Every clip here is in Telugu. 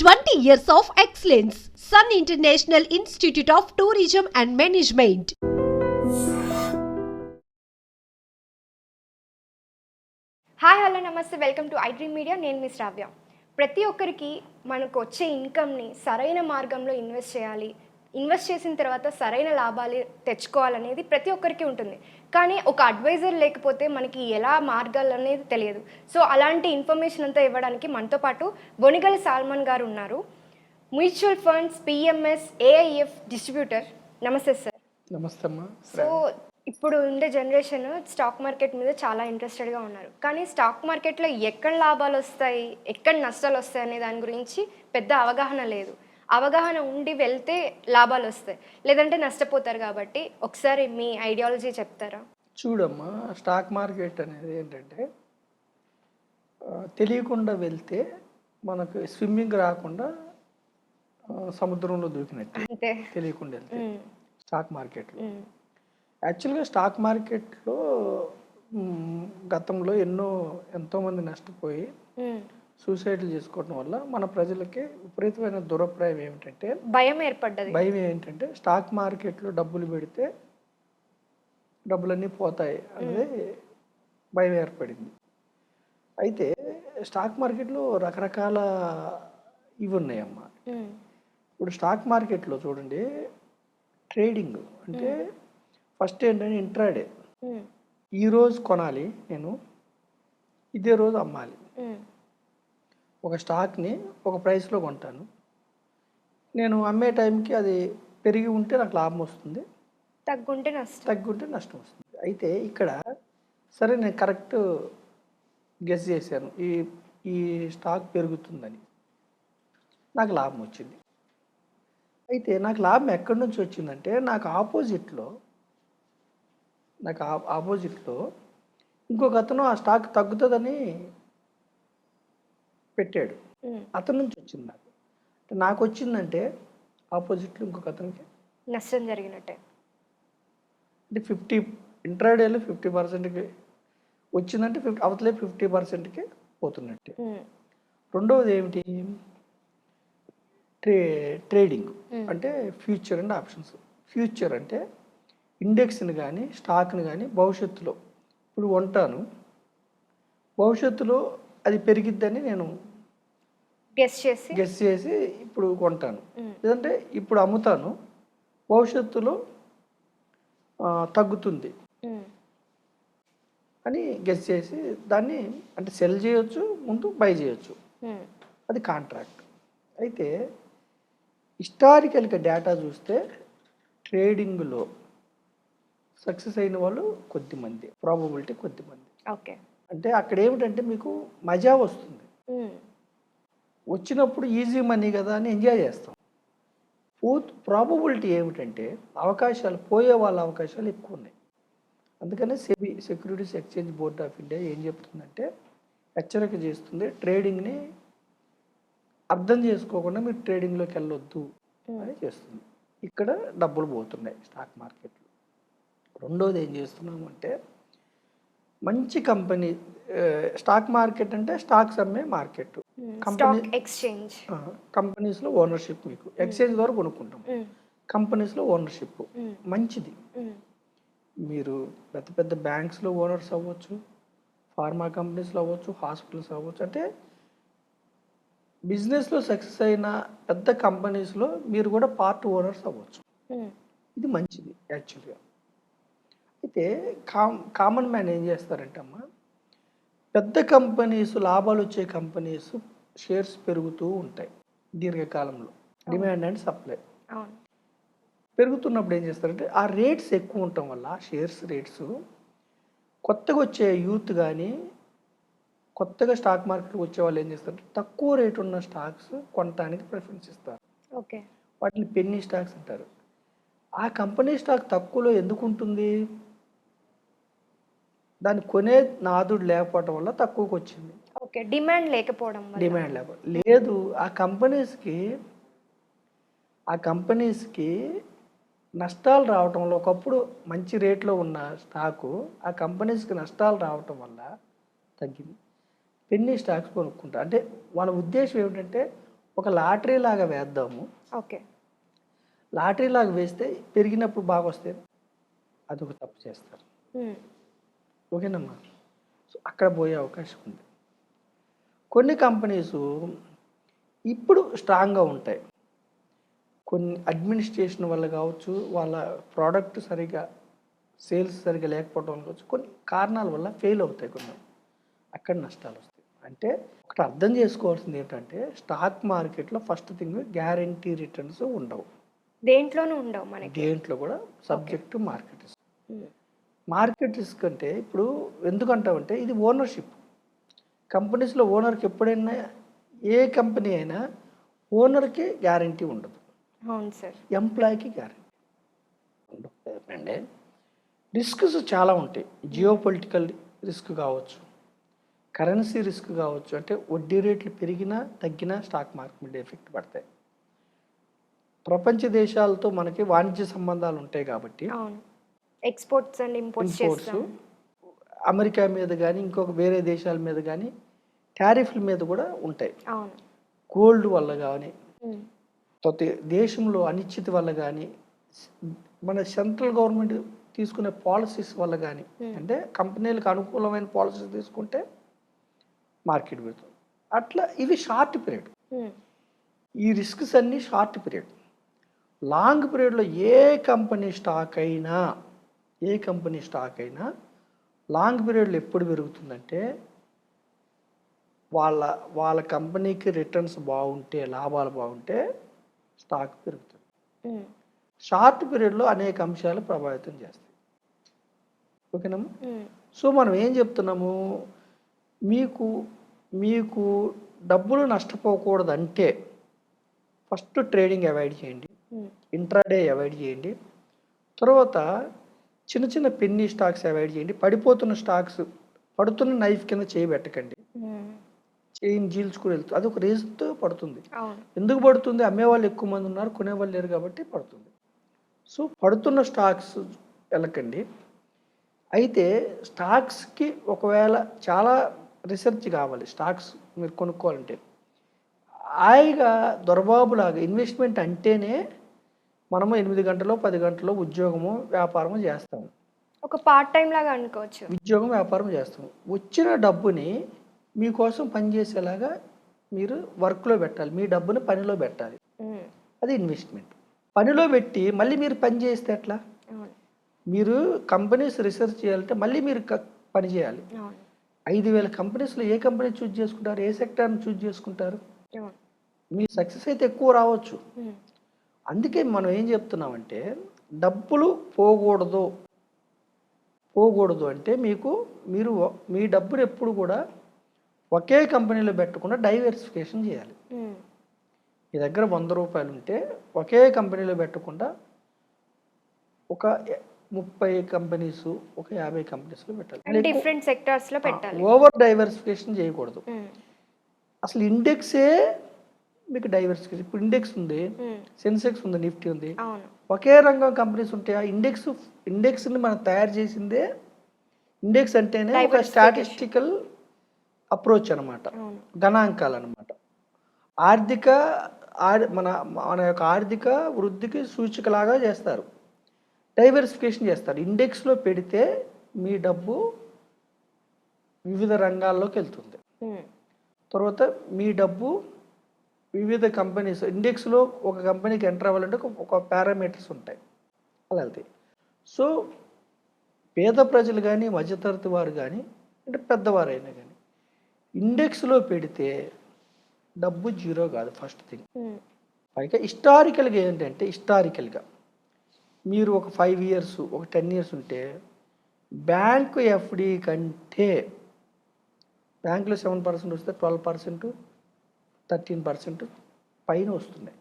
20 years of excellence. Sun International Institute of Tourism and Management. Hi hello నమస్తే, welcome to I dream media. నేను మీ శ్రావ్య. ప్రతి ఒక్కరికి మనకు వచ్చే ఇన్కమ్ని సరైన మార్గంలో ఇన్వెస్ట్ చేయాలి, ఇన్వెస్ట్ చేసిన తర్వాత సరైన లాభాలు తెచ్చుకోవాలనేది ప్రతి ఒక్కరికి ఉంటుంది. కానీ ఒక అడ్వైజర్ లేకపోతే మనకి ఎలా మార్గాలు అనేది తెలియదు. సో అలాంటి ఇన్ఫర్మేషన్ అంతా ఇవ్వడానికి మనతో పాటు బొనిగల్ సాల్మన్ గారు ఉన్నారు, mutual funds PMS AIF distributor. నమస్తే సార్. నమస్తే అమ్మా. సో ఇప్పుడు ఉండే జనరేషన్ స్టాక్ మార్కెట్ మీద చాలా ఇంట్రెస్టెడ్గా ఉన్నారు. కానీ స్టాక్ మార్కెట్లో ఎక్కడ లాభాలు వస్తాయి, ఎక్కడ నష్టాలు వస్తాయి అనే దాని గురించి పెద్ద అవగాహన లేదు. అవగాహన ఉండి వెళ్తే లాభాలు వస్తాయి, లేదంటే నష్టపోతారు. కాబట్టి ఒకసారి మీ ఐడియాలజీ చెప్తారా? చూడమ్మా, స్టాక్ మార్కెట్ అనేది ఏంటంటే తెలియకుండా వెళ్తే మనకు స్విమ్మింగ్ రాకుండా సముద్రంలో దూకినట్టు. అంతే, తెలియకుండా వెళ్తే స్టాక్ మార్కెట్లో. యాక్చువల్గా స్టాక్ మార్కెట్లో గతంలో ఎంతోమంది నష్టపోయి సూసైడ్లు చేసుకోవడం వల్ల మన ప్రజలకి విపరీతమైన దురభిప్రాయం ఏమిటంటే, భయం ఏంటంటే స్టాక్ మార్కెట్లో డబ్బులు పెడితే డబ్బులన్నీ పోతాయి అనేది భయం ఏర్పడింది. అయితే స్టాక్ మార్కెట్లో రకరకాల ఇవి ఉన్నాయమ్మా. ఇప్పుడు స్టాక్ మార్కెట్లో చూడండి, ట్రేడింగ్ అంటే ఫస్ట్ ఏంటంటే ఇంట్రాడే. ఈరోజు కొనాలి, నేను ఇదే రోజు అమ్మాలి. ఒక స్టాక్ని ఒక ప్రైస్లో కొంటాను, నేను అమ్మే టైంకి అది పెరిగి ఉంటే నాకు లాభం వస్తుంది, తగ్గుంటే నష్టం వస్తుంది. అయితే ఇక్కడ సరే నేను కరెక్ట్ గెస్ చేశాను, ఈ స్టాక్ పెరుగుతుందని, నాకు లాభం వచ్చింది. అయితే నాకు లాభం ఎక్కడి నుంచి వచ్చిందంటే, నాకు ఆపోజిట్లో ఇంకొక అతను ఆ స్టాక్ తగ్గుతుందని పెట్టాడు, అతని నుంచి వచ్చింది. నాకు వచ్చిందంటే ఆపోజిట్లో ఇంకొక అతనికి నష్టం జరిగినట్టే. అంటే 50 ఇంట్రాడేలో 50%కి వచ్చిందంటే అవతలే 50%కి పోతున్నట్టే. రెండవది ఏమిటి, ట్రేడింగ్ అంటే ఫ్యూచర్ అండ్ ఆప్షన్స్. ఫ్యూచర్ అంటే ఇండెక్స్ని కానీ స్టాక్ని కానీ భవిష్యత్తులో ఇప్పుడు కొంటాను, భవిష్యత్తులో అది పెరిగిద్దని నేను గెస్ చేసి ఇప్పుడు కొంటాను. లేదంటే ఇప్పుడు అమ్ముతాను, భవిష్యత్తులో తగ్గుతుంది అని గెస్ చేసి దాన్ని అంటే సెల్ చేయొచ్చు, ముందు బై చేయొచ్చు. అది కాంట్రాక్ట్. అయితే హిస్టారికల్గా డేటా చూస్తే ట్రేడింగ్లో సక్సెస్ అయిన వాళ్ళు కొద్దిమంది, ప్రాబబిలిటీ కొద్దిమంది. ఓకే, అంటే అక్కడ ఏమిటంటే మీకు మజా వస్తుంది, వచ్చినప్పుడు ఈజీ మనీ కదా అని ఎంజాయ్ చేస్తాం. ప్రాబబిలిటీ ఏమిటంటే పోయే వాళ్ళ అవకాశాలు ఎక్కువ ఉన్నాయి. అందుకనే securities exchange board of India ఏం చెప్తుందంటే, హెచ్చరిక చేస్తుంది, ట్రేడింగ్ని అర్థం చేసుకోకుండా మీరు ట్రేడింగ్లోకి వెళ్ళొద్దు అని చేస్తుంది. ఇక్కడ డబ్బులు పోతున్నాయి స్టాక్ మార్కెట్లో. రెండోది ఏం చేస్తున్నాము అంటే, మంచి కంపెనీ, స్టాక్ మార్కెట్ అంటే స్టాక్స్ అమ్మే మార్కెట్, కంపెనీస్లో ఓనర్షిప్. మీకు ఎక్స్చేంజ్ ద్వారా కొనుక్కుంటాం, కంపెనీస్లో ఓనర్షిప్ మంచిది. మీరు పెద్ద పెద్ద బ్యాంక్స్లో ఓనర్స్ అవ్వచ్చు, ఫార్మా కంపెనీస్లో అవ్వచ్చు, హాస్పిటల్స్ అవ్వచ్చు. అంటే బిజినెస్లో సక్సెస్ అయిన పెద్ద కంపెనీస్లో మీరు కూడా పార్ట్ ఓనర్స్ అవ్వచ్చు. ఇది మంచిది యాక్చువల్గా. అయితే కామన్ మ్యాన్ ఏం చేస్తారంటే అమ్మా, పెద్ద కంపెనీస్, లాభాలు వచ్చే కంపెనీస్ షేర్స్ పెరుగుతూ ఉంటాయి దీర్ఘకాలంలో. డిమాండ్ అండ్ సప్లై పెరుగుతున్నప్పుడు ఏం చేస్తారంటే, ఆ రేట్స్ ఎక్కువ ఉండటం వల్ల, షేర్స్ రేట్స్, కొత్తగా వచ్చే యూత్ కానీ కొత్తగా స్టాక్ మార్కెట్కి వచ్చే వాళ్ళు ఏం చేస్తారంటే తక్కువ రేటు ఉన్న స్టాక్స్ కొనడానికి ప్రిఫరెన్స్ ఇస్తారు. ఓకే, వాటిని పెన్నీ స్టాక్స్ అంటారు. ఆ కంపెనీ స్టాక్ తక్కువలో ఎందుకు ఉంటుంది, దాన్ని కొనే నాదుడు లేకపోవడం వల్ల తక్కువకి వచ్చింది. ఓకే, డిమాండ్ లేకపోవడం లేదు. ఆ కంపెనీస్కి నష్టాలు రావటం వల్ల, ఒకప్పుడు మంచి రేట్లో ఉన్న స్టాకు ఆ కంపెనీస్కి నష్టాలు రావటం వల్ల తగ్గింది. పెన్నీ స్టాక్స్ కొనుక్కుంటారు. అంటే వాళ్ళ ఉద్దేశం ఏమిటంటే, ఒక లాటరీ లాగా వేద్దాము, ఓకే. లాటరీ లాగా వేస్తే పెరిగినప్పుడు బాగా వస్తాయి, అదొక తప్పు చేస్తారు. ఓకేనమ్మా. సో అక్కడ పోయే అవకాశం ఉంది. కొన్ని కంపెనీస్ ఇప్పుడు స్ట్రాంగ్గా ఉంటాయి, కొన్ని అడ్మినిస్ట్రేషన్ వల్ల కావచ్చు, వాళ్ళ ప్రోడక్ట్ సరిగా సేల్స్ సరిగా లేకపోవడం వల్ల కావచ్చు, కొన్ని కారణాల వల్ల ఫెయిల్ అవుతాయి కొన్ని, అక్కడ నష్టాలు వస్తాయి. అంటే ఒకటి అర్థం చేసుకోవాల్సింది ఏంటంటే స్టాక్ మార్కెట్లో ఫస్ట్ థింగ్ గ్యారంటీ రిటర్న్స్ ఉండవు, దేంట్లోనూ ఉండవు మనకి. దేంట్లో కూడా subject to market risk. Market risk అంటే ఇప్పుడు ఎందుకంటామంటే ఇది ఓనర్షిప్. కంపెనీస్లో ఓనర్కి ఎప్పుడైనా ఏ కంపెనీ అయినా ఓనర్కి గ్యారంటీ ఉండదు, అవును సార్. ఎంప్లాయీకి గ్యారంటీ ఉండదు. రిస్క్స్ చాలా ఉంటాయి. జియో పొలిటికల్ రిస్క్ కావచ్చు, కరెన్సీ రిస్క్ కావచ్చు, అంటే వడ్డీ రేట్లు పెరిగినా తగ్గినా స్టాక్ మార్కెట్ మీద ఎఫెక్ట్ పడతాయి. ప్రపంచ దేశాలతో మనకి వాణిజ్య సంబంధాలు ఉంటాయి కాబట్టి ఎక్స్పోర్ట్స్ అండ్ ఇంపోర్ట్స్ అమెరికా మీద కానీ ఇంకొక వేరే దేశాల మీద కానీ టారిఫ్ల మీద కూడా ఉంటాయి. గోల్డ్ వల్ల కానీ దేశంలో అనిశ్చిత వల్ల కానీ మన సెంట్రల్ గవర్నమెంట్ తీసుకునే పాలసీస్ వల్ల కానీ, అంటే కంపెనీలకు అనుకూలమైన పాలసీస్ తీసుకుంటే మార్కెట్ పెడుతుంది. అట్లా ఇవి షార్ట్ పీరియడ్. ఈ రిస్క్స్ అన్నీ షార్ట్ పీరియడ్. లాంగ్ పీరియడ్లో ఏ కంపెనీ స్టాక్ అయినా లాంగ్ పీరియడ్లో ఎప్పుడు పెరుగుతుందంటే వాళ్ళ కంపెనీకి రిటర్న్స్ బాగుంటే, లాభాలు బాగుంటే స్టాక్ పెరుగుతుంది. షార్ట్ పీరియడ్లో అనేక అంశాలు ప్రభావితం చేస్తాయి. ఓకేనమ్మా. సో మనం ఏం చెప్తున్నాము, మీకు డబ్బులు నష్టపోకూడదంటే ఫస్ట్ ట్రేడింగ్ అవాయిడ్ చేయండి, ఇంట్రాడే అవాయిడ్ చేయండి, తర్వాత చిన్న చిన్న పెన్నీ స్టాక్స్ అవాయిడ్ చేయండి, పడిపోతున్న స్టాక్స్ పడుతున్న నైఫ్ కింద చేయబెట్టకండి, చేయిని జీల్చుకుని వెళ్తుంది, అది ఒక రీజన్తో పడుతుంది. ఎందుకు పడుతుంది? అమ్మేవాళ్ళు ఎక్కువ మంది ఉన్నారు, కొనేవాళ్ళు లేరు కాబట్టి పడుతుంది. సో పడుతున్న స్టాక్స్ వెళ్ళకండి. అయితే స్టాక్స్కి ఒకవేళ చాలా రీసెర్చ్ కావాలి, స్టాక్స్ మీరు కొనుక్కోవాలంటే హాయిగా దొరబాబులాగా ఇన్వెస్ట్మెంట్ అంటేనే మనము 8 గంటలో 10 గంటలో ఉద్యోగము వ్యాపారము చేస్తాము, ఒక పార్ట్ టైం లాగా అనుకోవచ్చు. ఉద్యోగం వ్యాపారం చేస్తాము. వచ్చిన డబ్బుని మీకోసం పనిచేసేలాగా మీరు వర్క్లో పెట్టాలి, మీ డబ్బుని పనిలో పెట్టాలి, అది ఇన్వెస్ట్మెంట్. పనిలో పెట్టి మళ్ళీ మీరు పని చేస్తే ఎట్లా? మీరు కంపెనీస్ రీసెర్చ్ చేయాలంటే మళ్ళీ మీరు పని చేయాలి. 5,000 కంపెనీస్లో ఏ కంపెనీ చూజ్ చేసుకుంటారు, ఏ సెక్టార్ని చూజ్ చేసుకుంటారు? మీ సక్సెస్ అయితే ఎక్కువ రావచ్చు. అందుకే మనం ఏం చెప్తున్నామంటే డబ్బులు పోకూడదు అంటే మీరు మీ డబ్బులు ఎప్పుడు కూడా ఒకే కంపెనీలో పెట్టకుండా డైవర్సిఫికేషన్ చేయాలి. మీ దగ్గర 100 రూపాయలు ఉంటే ఒకే కంపెనీలో పెట్టకుండా ఒక 30 కంపెనీస్, ఒక 50 కంపెనీస్లో పెట్టాలి, డిఫరెంట్ సెక్టార్స్లో పెట్టాలి. ఓవర్ డైవర్సిఫికేషన్ చేయకూడదు. అసలు ఇండెక్సే మీకు డైవర్సిఫికేషన్. ఇప్పుడు ఇండెక్స్ ఉంది, సెన్సెక్స్ ఉంది, నిఫ్టీ ఉంది, ఒకే రంగం కంపెనీస్ ఉంటాయి. ఆ ఇండెక్స్ని మనం తయారు చేసిందే. ఇండెక్స్ అంటేనే ఒక స్టాటిస్టికల్ అప్రోచ్ అనమాట, గణాంకాలు అనమాట. మన యొక్క ఆర్థిక వృద్ధికి సూచికలాగా చేస్తారు, డైవర్సిఫికేషన్ చేస్తారు. ఇండెక్స్లో పెడితే మీ డబ్బు వివిధ రంగాల్లోకి వెళ్తుంది. తర్వాత మీ డబ్బు వివిధ కంపెనీస్, ఇండెక్స్లో ఒక కంపెనీకి ఎంటర్ అవ్వాలంటే ఒక పారామీటర్స్ ఉంటాయి, అలా వెళ్తాయి. సో పేద ప్రజలు కానీ, మధ్యతరగతి వారు కానీ, అంటే పెద్దవారైనా కానీ ఇండెక్స్లో పెడితే డబ్బు జీరో కాదు, ఫస్ట్ థింగ్. పైగా హిస్టారికల్గా ఏంటంటే, హిస్టారికల్గా మీరు ఒక 5 ఇయర్స్, ఒక 10 ఇయర్స్ ఉంటే బ్యాంకు ఎఫ్డి కంటే బ్యాంకులో 7% వస్తే 12%, 13% పైన వస్తున్నాయి.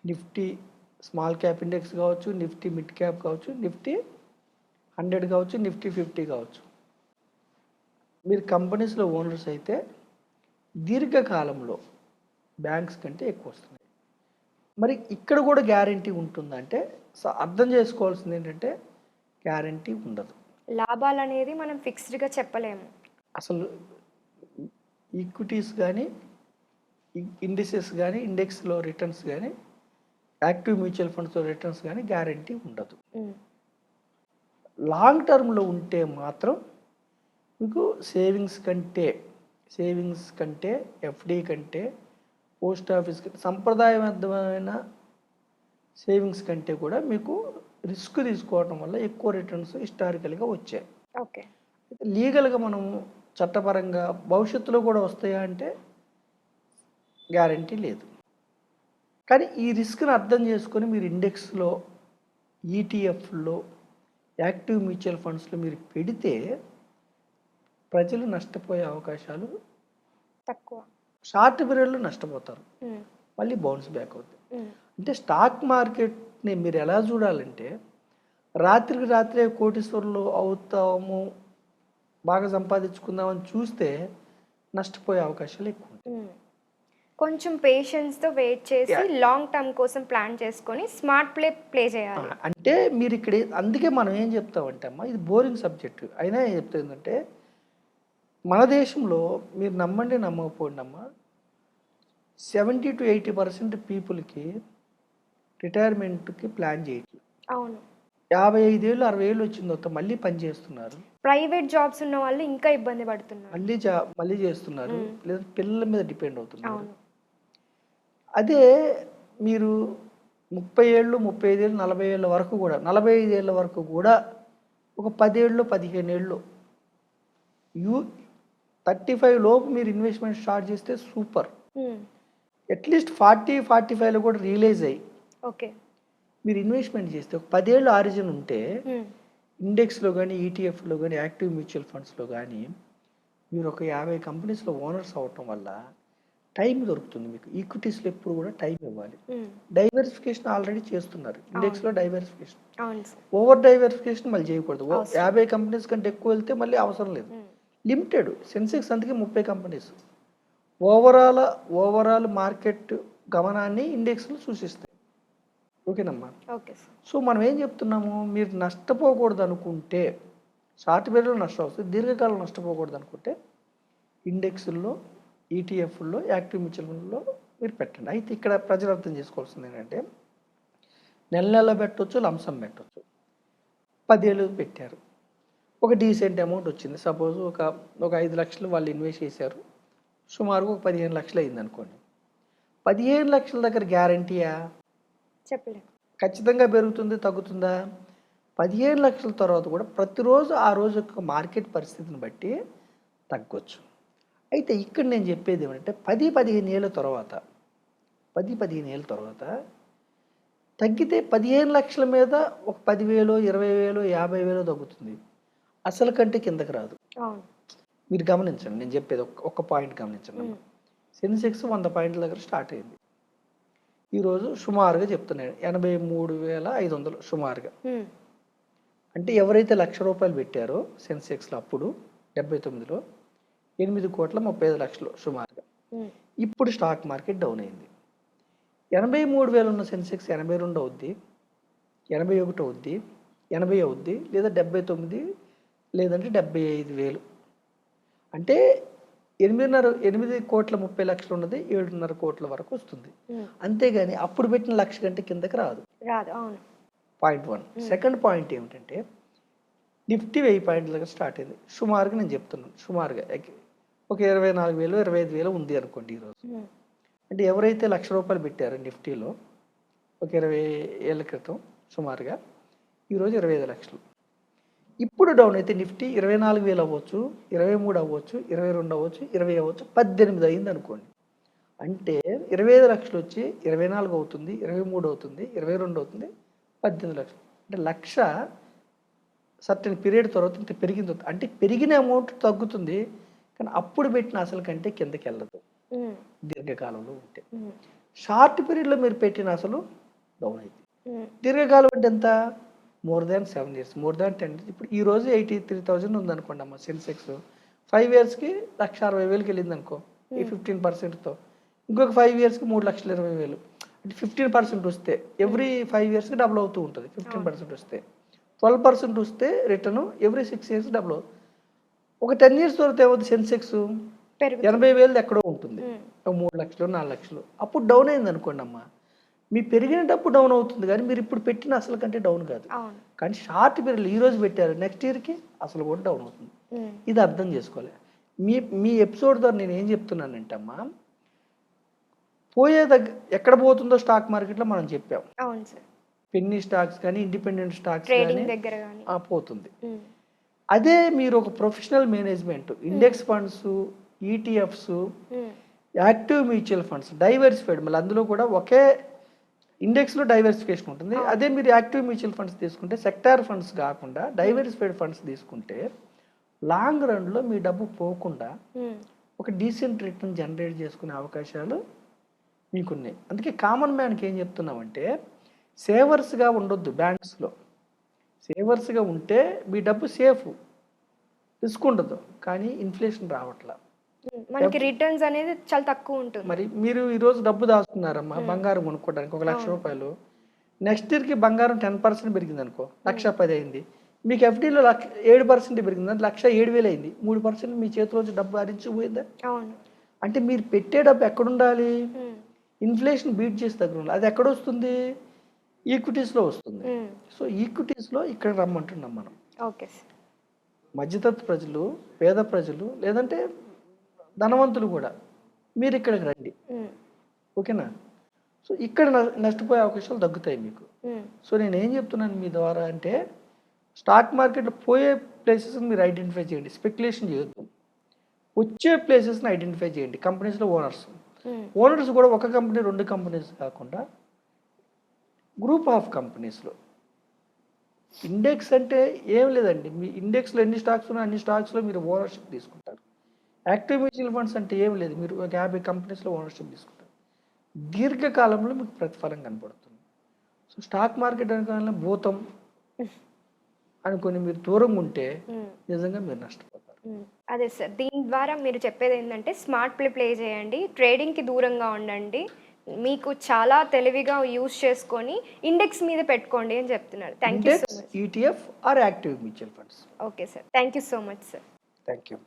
నిఫ్టీ స్మాల్ క్యాప్ ఇండెక్స్ కావచ్చు, నిఫ్టీ మిడ్ క్యాప్ కావచ్చు, నిఫ్టీ 100 కావచ్చు, నిఫ్టీ 50 కావచ్చు. మీరు కంపెనీస్లో ఓనర్స్ అయితే దీర్ఘకాలంలో బ్యాంక్స్ కంటే ఎక్కువ వస్తున్నాయి. మరి ఇక్కడ కూడా గ్యారంటీ ఉంటుందంటే అర్థం చేసుకోవాల్సింది ఏంటంటే గ్యారంటీ ఉండదు. లాభాలు అనేది మనం ఫిక్స్డ్గా చెప్పలేము. అసలు ఈక్విటీస్ కానీ ఇండిసెస్ కానీ ఇండెక్స్లో రిటర్న్స్ కానీ యాక్టివ్ మ్యూచువల్ ఫండ్స్లో రిటర్న్స్ కానీ గ్యారంటీ ఉండదు. లాంగ్ టర్మ్లో ఉంటే మాత్రం మీకు సేవింగ్స్ కంటే ఎఫ్డి కంటే పోస్ట్ ఆఫీస్ సంప్రదాయబద్ధమైన సేవింగ్స్ కంటే కూడా మీకు రిస్క్ తీసుకోవడం వల్ల ఎక్కువ రిటర్న్స్ హిస్టారికల్గా వచ్చాయి. ఓకే. లీగల్గా మనం చట్టపరంగా భవిష్యత్తులో కూడా వస్తాయా అంటే గ్యారంటీ లేదు. కానీ ఈ రిస్క్ని అర్థం చేసుకొని మీరు ఇండెక్స్లో, ఈటీఎఫ్లో, యాక్టివ్ మ్యూచువల్ ఫండ్స్లో మీరు పెడితే ప్రజలు నష్టపోయే అవకాశాలు తక్కువ. షార్ట్ పీరియడ్లో నష్టపోతారు, మళ్ళీ బౌన్స్ బ్యాక్ అవుతుంది. అంటే స్టాక్ మార్కెట్ని మీరు ఎలా చూడాలంటే రాత్రికి రాత్రే కోటీశ్వరులు అవుతాము, బాగా సంపాదించుకుందామని చూస్తే నష్టపోయే అవకాశాలు ఎక్కువ ఉంటాయి. కొంచెం పేషెన్స్తో వెయిట్ చేసి లాంగ్ టర్మ్ కోసం ప్లాన్ చేసుకొని స్మార్ట్ ప్లే చేయాలి. అంటే మీరు ఇక్కడ అందుకే మనం ఏం చెప్తామంటే అమ్మా, ఇది బోరింగ్ సబ్జెక్టు అయినా ఏం చెప్తుందంటే మన దేశంలో మీరు నమ్మండి నమ్మకపోండి అమ్మా, 70 to 80% పీపుల్కి రిటైర్మెంట్కి ప్లాన్ చేయట్లేదు. అవును. 55 ఏళ్ళు 60 ఏళ్ళు వచ్చిన తర్వాత మళ్ళీ పని చేస్తున్నారు, ప్రైవేట్ జాబ్స్ ఉన్న వాళ్ళు ఇంకా ఇబ్బంది పడుతున్నారు, మళ్ళీ చేస్తున్నారు, లేదా పిల్లల మీద డిపెండ్ అవుతున్నారు. అవును. అదే మీరు 30 ఏళ్ళు 35 ఏళ్ళు 40 ఏళ్ళ వరకు కూడా 45 ఏళ్ళ వరకు కూడా ఒక 10 ఏళ్ళు 15 ఏళ్ళు 35 లోపు మీరు ఇన్వెస్ట్మెంట్ స్టార్ట్ చేస్తే సూపర్. అట్లీస్ట్ 40-45లో కూడా రియలైజ్ అయ్యి ఓకే మీరు ఇన్వెస్ట్మెంట్ చేస్తే ఒక 10 ఏళ్ళు ఆరిజిన్ ఉంటే ఇండెక్స్లో కానీ, ఈటీఎఫ్లో కానీ, యాక్టివ్ మ్యూచువల్ ఫండ్స్లో కానీ మీరు ఒక 50 కంపెనీస్లో ఓనర్స్ అవ్వటం వల్ల టైం దొరుకుతుంది మీకు. ఈక్విటీస్లో ఎప్పుడు కూడా టైం ఇవ్వాలి. డైవర్సిఫికేషన్ ఆల్రెడీ చేస్తున్నారు, ఇండెక్స్లో డైవర్సిఫికేషన్. ఓవర్ డైవర్సిఫికేషన్ మళ్ళీ చేయకూడదు. 50 కంపెనీస్ కంటే ఎక్కువ వెళ్తే మళ్ళీ అవసరం లేదు. లిమిటెడ్ సెన్సెక్స్ అందుకే 30 కంపెనీస్ ఓవరాల్ మార్కెట్ గమనాన్ని ఇండెక్స్లు సూచిస్తాయి. ఓకేనమ్మా. సో మనం ఏం చెప్తున్నాము, మీరు నష్టపోకూడదు అనుకుంటే, షార్ట్ పీరియడ్లో నష్టం వస్తుంది, దీర్ఘకాలం నష్టపోకూడదు అనుకుంటే ఇండెక్స్ల్లో, ఈటీఎఫ్లో, యాక్టివ్ మ్యూచువల్ ఫండ్లో మీరు పెట్టండి. అయితే ఇక్కడ ప్రజలు అర్థం చేసుకోవాల్సింది ఏంటంటే నెల పెట్టవచ్చు, లంసం పెట్టవచ్చు. 10 ఏళ్ళు పెట్టారు, ఒక డీసెంట్ అమౌంట్ వచ్చింది. సపోజ్ ఒక 5 లక్షలు వాళ్ళు ఇన్వెస్ట్ చేశారు, సుమారుగా ఒక 15 లక్షలు అయింది అనుకోండి. 15 లక్షల దగ్గర గ్యారంటీయా? చెప్పలేదు. ఖచ్చితంగా పెరుగుతుంది, తగ్గుతుందా? 15 లక్షల తర్వాత కూడా ప్రతిరోజు ఆ రోజు యొక్క మార్కెట్ పరిస్థితిని బట్టి తగ్గొచ్చు. అయితే ఇక్కడ నేను చెప్పేది ఏమంటే 10-15 ఏళ్ళ తర్వాత తగ్గితే 15 లక్షల మీద ఒక 10,000, 20,000, 50,000 తగ్గుతుంది, అసలు కంటే కిందకి రాదు. మీరు గమనించండి, నేను చెప్పేది ఒక్క పాయింట్ గమనించండి. సెన్సెక్స్ 100 పాయింట్ల దగ్గర స్టార్ట్ అయింది, ఈరోజు సుమారుగా చెప్తున్నాను 83,500 సుమారుగా. అంటే ఎవరైతే ₹1,00,000 పెట్టారో సెన్సెక్స్లో అప్పుడు 79లో 8,35,00,000 సుమారుగా. ఇప్పుడు స్టాక్ మార్కెట్ డౌన్ అయింది. 83,000 ఉన్న సెన్సెక్స్ 82 అవుద్ది, 81 అవుద్ది, 80 అవుద్ది, లేదా 79, లేదంటే 75,000. అంటే 8,30,00,000 ఉన్నది 7,5 కోట్ల వరకు వస్తుంది. అంతేగాని అప్పుడు పెట్టిన 1,00,000 కంటే కిందకి రాదు. పాయింట్ 1. సెకండ్ పాయింట్ ఏమిటంటే నిఫ్టీ 1000 పాయింట్ల దగ్గర స్టార్ట్ అయింది. సుమారుగా నేను చెప్తున్నాను, సుమారుగా ఒక 24,000, 25,000 ఉంది అనుకోండి ఈరోజు. అంటే ఎవరైతే ₹1,00,000 పెట్టారో నిఫ్టీలో ఒక 20 ఏళ్ళ క్రితం సుమారుగా, ఈరోజు 25 లక్షలు. ఇప్పుడు డౌన్ అయితే నిఫ్టీ 24,000 అవ్వచ్చు, 23 అవ్వచ్చు, 22 అవ్వచ్చు, 20 అవ్వచ్చు, 18 అయింది అనుకోండి. అంటే 25 లక్షలు వచ్చి 24 అవుతుంది, 23 అవుతుంది, 22 అవుతుంది, 18 లక్షలు. అంటే 1,00,000 సర్టెన్ పీరియడ్ తర్వాత ఇంత పెరిగింది. అంటే పెరిగిన అమౌంట్ తగ్గుతుంది, కానీ అప్పుడు పెట్టిన అసలు కంటే కిందకి వెళ్ళదు దీర్ఘకాలంలో ఉంటే. షార్ట్ పీరియడ్లో మీరు పెట్టిన అసలు డౌన్ అయింది. దీర్ఘకాలం అంటే ఎంత? More than 7 years, more than 10 years. ఇప్పుడు ఈరోజు 83,000 ఉందనుకోండి అమ్మ సెన్సెక్స్. 5 yearsకి 1,60,000కి వెళ్ళింది అనుకో, ఈ 15%తో. ఇంకొక 5 yearsకి 3,20,000. అంటే 15% వస్తే ఎవ్రీ 5 yearsకి డబుల్ అవుతూ ఉంటుంది. 15% వస్తే 12% వస్తే రిటర్న్ ఎవ్రీ 6 years డబుల్ అవుతుంది. ఒక 10 years తర్వాత ఏమవుతుంది? సెన్సెక్స్ పెరుగుతుంది. 80,000 ఎక్కడో ఉంటుంది, ఒక 3 లక్షలు 4 లక్షలు, అప్పుడు డౌన్ అయింది అనుకోండి అమ్మా, మీ పెరిగినప్పుడు డౌన్ అవుతుంది కానీ మీరు ఇప్పుడు పెట్టిన అసలు కంటే డౌన్ కాదు. అవును. కానీ షార్ట్ పీరియడ్ ఈ రోజు పెట్టారు, నెక్స్ట్ ఇయర్కి అసలు కూడా డౌన్ అవుతుంది. ఇది అర్థం చేసుకోవాలి. మీ ఎపిసోడ్ ద్వారా నేను ఏం చెప్తున్నానంటే అమ్మా, పోయే ఎక్కడ పోతుందో స్టాక్ మార్కెట్లో మనం చెప్పాం. అవును సార్. పెన్నీ స్టాక్స్ కానీ ఇండిపెండెంట్ స్టాక్స్ ట్రేడింగ్ దగ్గర కానీ కానీ పోతుంది. అదే మీరు ఒక professional management, index funds, ETFs, active mutual funds, diversified, మళ్ళీ అందులో కూడా ఒకే ఇండెక్స్లో డైవర్సిఫికేషన్ ఉంటుంది. అదే మీరు యాక్టివ్ మ్యూచువల్ ఫండ్స్ తీసుకుంటే, సెక్టార్ ఫండ్స్ కాకుండా డైవర్సిఫైడ్ ఫండ్స్ తీసుకుంటే లాంగ్ రన్లో మీ డబ్బు పోకుండా ఒక డీసెంట్ రిటర్న్ జనరేట్ చేసుకునే అవకాశాలు మీకున్నాయి. అందుకే కామన్ మ్యాన్కి ఏం చెప్తున్నామంటే, సేవర్స్గా ఉండొద్దు బ్యాంక్స్లో. సేవర్స్గా ఉంటే మీ డబ్బు సేఫ్, రిస్క్ ఉండదు, కానీ ఇన్ఫ్లేషన్ రావట్లా, మనకి రిటర్న్స్ అనేది చాలా తక్కువ ఉంటుంది. మరి మీరు ఈరోజు డబ్బు దాచుకున్నారమ్మా బంగారం కొనుక్కోవడానికి 1 లక్ష రూపాయలు, నెక్స్ట్ ఇయర్కి బంగారం 10% పెరిగింది అనుకో, 1,10,000 అయింది. మీకు ఎఫ్డీలో 7% పెరిగింది, 1,07,000 అయింది. 3% మీ చేతిలోంచి డబ్బు హరించిపోయిందా? అవును. అంటే మీరు పెట్టే డబ్బు ఎక్కడుండాలి? ఇన్ఫ్లేషన్ బీట్ చేసి దగ్గర ఉండాలి. అది ఎక్కడ వస్తుంది? ఈక్విటీస్లో వస్తుంది. సో ఈక్విటీస్లో ఇక్కడ రమ్మంటున్నాం మనం. Okay sir. మధ్యతరగతి ప్రజలు, పేద ప్రజలు, లేదంటే ధనవంతులు కూడా మీరు ఇక్కడికి రండి, ఓకేనా? సో ఇక్కడ నష్టపోయే అవకాశాలు తగ్గుతాయి మీకు. సో నేను ఏం చెప్తున్నాను మీ ద్వారా అంటే, స్టాక్ మార్కెట్లో పోయే ప్లేసెస్ని మీరు ఐడెంటిఫై చేయండి, స్పెక్యులేషన్ చేయొద్దు. వచ్చే ప్లేసెస్ని ఐడెంటిఫై చేయండి. కంపెనీస్లో ఓనర్స్ కూడా ఒక కంపెనీ 2 కంపెనీస్ కాకుండా గ్రూప్ ఆఫ్ కంపెనీస్లో. ఇండెక్స్ అంటే ఏం లేదండి, మీ ఇండెక్స్లో ఎన్ని స్టాక్స్ ఉన్నాయో అన్ని స్టాక్స్లో మీరు ఓనర్షిప్ తీసుకుంటారు. యాక్టివ్ మ్యూచువల్ ఫండ్స్ అంటే ఏం లేదు, మీరు ఒక 50 కంపెనీస్లో ఓనర్షిప్ తీసుకుంటారు. దీర్ఘకాలంలో మీకు ప్రతిఫలం కనపడుతుంది. సో స్టాక్ మార్కెట్ అనుకోవాలని భూతం అనుకొని మీరు దూరంగా ఉంటే నిజంగా మీరు నష్టపోతారు. అదే సార్, దీని ద్వారా మీరు చెప్పేది ఏంటంటే స్మార్ట్ ప్లే చేయండి, ట్రేడింగ్కి దూరంగా ఉండండి, మీకు చాలా తెలివిగా యూజ్ చేసుకొని ఇండెక్స్ మీద పెట్టుకోండి అని చెప్తున్నారు. Thank you so much. ETF or active mutual funds. Okay sir, thank you so much sir. Thank you.